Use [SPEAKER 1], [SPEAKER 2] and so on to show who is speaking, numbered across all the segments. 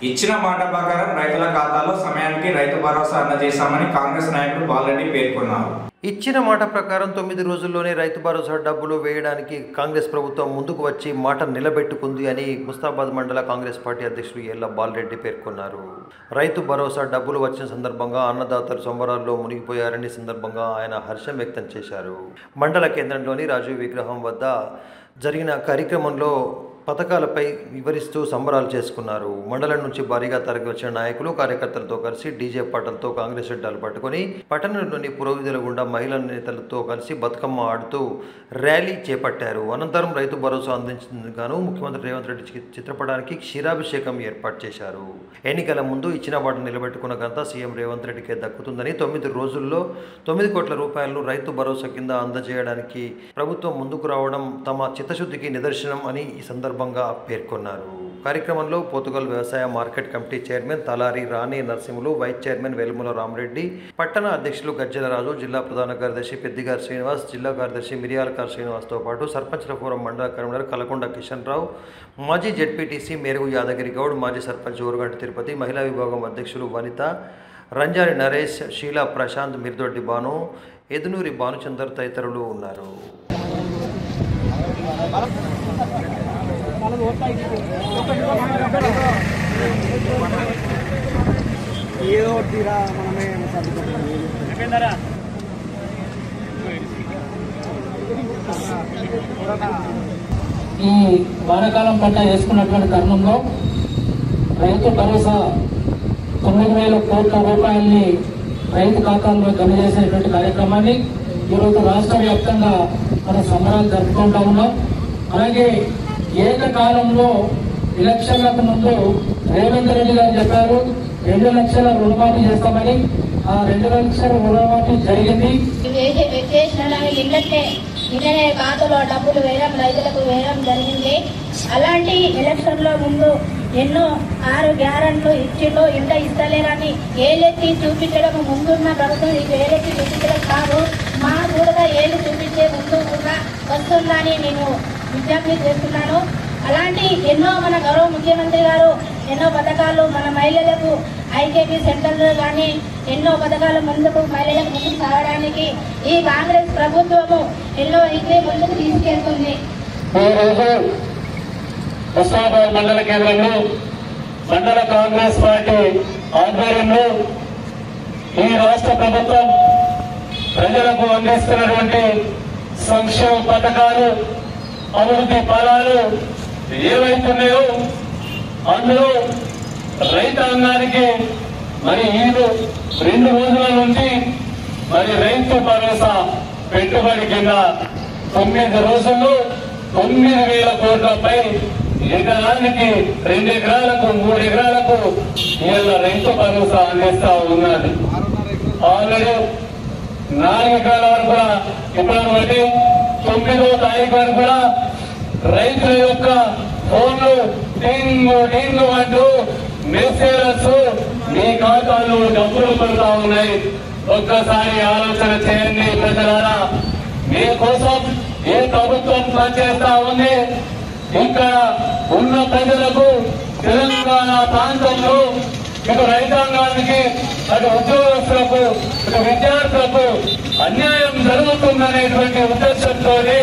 [SPEAKER 1] ఇచ్చిన మాట ప్రకారం రైతుల ఖాతాలో సమయానికి రైతు భరోసా అందజేశామని కాంగ్రెస్ నాయకుడు బాలరెడ్డి పేర్కొన్నారు.
[SPEAKER 2] ఇచ్చిన మాట ప్రకారం 9 రోజుల్లోనే రైతు భరోసా డబ్బులు వేయడానికి కాంగ్రెస్ ప్రభుత్వం ముందుకు వచ్చి మాట నిలబెట్టుకుంది అని ముస్తాబాద్ మండల కాంగ్రెస్ పార్టీ అధ్యక్షుడు ఎల్ల బాలరెడ్డి పేర్కొన్నారు. రైతు భరోసా డబ్బులు వచ్చిన సందర్భంగా అన్నదాతలు సంబరాల్లో మునిగిపోయారని సందర్భంగా ఆయన హర్షం వ్యక్తం చేశారు. మండల కేంద్రంలోని రాజీవ్ విగ్రహం వద్ద జరిగిన కార్యక్రమంలో పథకాలపై వివరిస్తూ సంబరాలు చేసుకున్నారు. మండలం నుంచి భారీగా తరలి వచ్చిన నాయకులు కార్యకర్తలతో కలిసి డీజే పాటలతో కాంగ్రెస్ జెండాలు పట్టుకొని పట్టణంలోని పురోగతుల గుండా మహిళా నేతలతో కలిసి బతుకమ్మ ఆడుతూ ర్యాలీ చేపట్టారు. అనంతరం రైతు భరోసా అందించేందుకు గాను ముఖ్యమంత్రి రేవంత్ రెడ్డి చిత్రపటానికి క్షీరాభిషేకం ఏర్పాటు చేశారు. ఎన్నికల ముందు ఇచ్చిన మాట నిలబెట్టుకున్న ఘనత సీఎం రేవంత్ రెడ్డికే దక్కుతుందని 9 రోజుల్లో 9 కోట్ల రూపాయలను రైతు భరోసా కింద అందజేయడానికి ప్రభుత్వం ముందుకు రావడం తమ చిత్తశుద్ధికి నిదర్శనం అని ఈ సందర్భంగా పేర్కొన్నారు. కార్యక్రమంలో పోతుగల్ వ్యవసాయ మార్కెట్ కమిటీ చైర్మన్ తలారి రాణి నరసింహులు, వైస్ చైర్మన్ వెలుముల రామరెడ్డి, పట్టణ అధ్యక్షులు గజ్జల రాజు, జిల్లా ప్రధాన కార్యదర్శి పెద్దిగారి శ్రీనివాస్, జిల్లా కార్యదర్శి మిరియాలకార్ శ్రీనివాస్తో పాటు సర్పంచ్ల ఫోరం మండల కన్వీనర్ కలకొండ కిషన్ రావు, మాజీ జెడ్పీటీసీ మేరుగు యాదగిరి గౌడ్, మాజీ సర్పంచ్ ఊరుగంటి తిరుపతి, మహిళా విభాగం అధ్యక్షులు వనిత, రంజారి నరేష్, షీలా ప్రశాంత్, మిర్దొడ్డి బాను, ఎదునూరి భానుచందర్ తదితరులు ఉన్నారు.
[SPEAKER 3] ఈ వానాకాలం పంట వేసుకున్నటువంటి తరుణంలో రైతు భరోసా 9,000 కోట్ల రూపాయల్ని రైతు ఖాతాల్లో జమ చేసేటువంటి కార్యక్రమాన్ని ఈరోజు రాష్ట్ర వ్యాప్తంగా మనం సంబరాలు జరుపుకుంటా ఉన్నాం. అలాగే ఏకకాలంలో ఎలక్షన్లకు ముందు రేవంత్ రెడ్డి గారు చెప్పారు 2 లక్షల రుణమాఫీ చేస్తామని. ఆ 2 లక్షల రుణమాఫీ జరిగింది.
[SPEAKER 4] నిన్ననే ఖాతాలో డబ్బులు వేయడం, రైతులకు వేయడం జరిగింది. అలాంటి ఎలక్షన్ల ముందు ఎన్నో 6 గ్యారెంట్లు ఇచ్చిండు. ఇంత ఇస్తలేరని ఏలెత్తి చూపించడం ముందున్న ప్రభుత్వం ఇది ఏలెత్తి చూపించడం కాదు, మా కూడా ఏళ్ళు చూపించే ముందు కూడా వస్తుందని నేను విజ్ఞప్తి చేస్తున్నాను. అలాంటి ఎన్నో మన గౌరవ ముఖ్యమంత్రి గారు ఎన్నో పథకాలు మన మహిళలకు ఐకేపీ సెంటర్లు కానీ ఎన్నో పథకాలు ముందుకు మహిళలకు ముందుకు సాగడానికి ఈ కాంగ్రెస్ ప్రభుత్వము ఎన్నో అయితే ముందుకు తీసుకెళ్తుంది.
[SPEAKER 3] ముస్తాబాద్ మండల కేంద్రంలో మండల కాంగ్రెస్ పార్టీ ఆధ్వర్యంలో ఈ రాష్ట్ర ప్రభుత్వం ప్రజలకు అందిస్తున్నటువంటి సంక్షేమ పథకాలు, అభివృద్ధి ఫలాలు ఏవైతున్నాయో అందులో రైతాంగానికి మరి ఈ 2 రోజుల నుంచి మరి రైతు భరోసా పెట్టుబడి కింద 9 రోజుల్లో 9,000 కోట్లపై ఎకరానికి 2 ఎకరాలకు 3 ఎకరాలకు ఇలా రైతు భరోసా అందిస్తా ఉన్నది. ఆల్రెడీ 4 ఎకరాల వరకు కూడా ఇప్పుడు బట్టి 9వ తారీఖు వరకు కూడా రైతుల యొక్క ఫోన్లు టింగు అంటూ మెసేజెస్ మీ ఖాతాలో డబ్బులు పడుతూ ఉన్నాయి. ఒక్కసారి ఆలోచన చేయండి ప్రజలారా, మీకోసం ఏ ప్రభుత్వం పనిచేస్తా ఉంది. ఇక్కడ ఉన్న ప్రజలకు తెలంగాణ ప్రాంతంలో ఇటు రైతాంగానికి, అటు ఉద్యోగస్తులకు, ఇటు విద్యార్థులకు అన్యాయం జరుగుతుందనేటువంటి ఉద్దేశంతోనే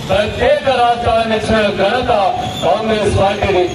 [SPEAKER 3] ప్రత్యేక రాష్ట్రాన్ని ఇచ్చిన ఘనత కాంగ్రెస్ పార్టీని.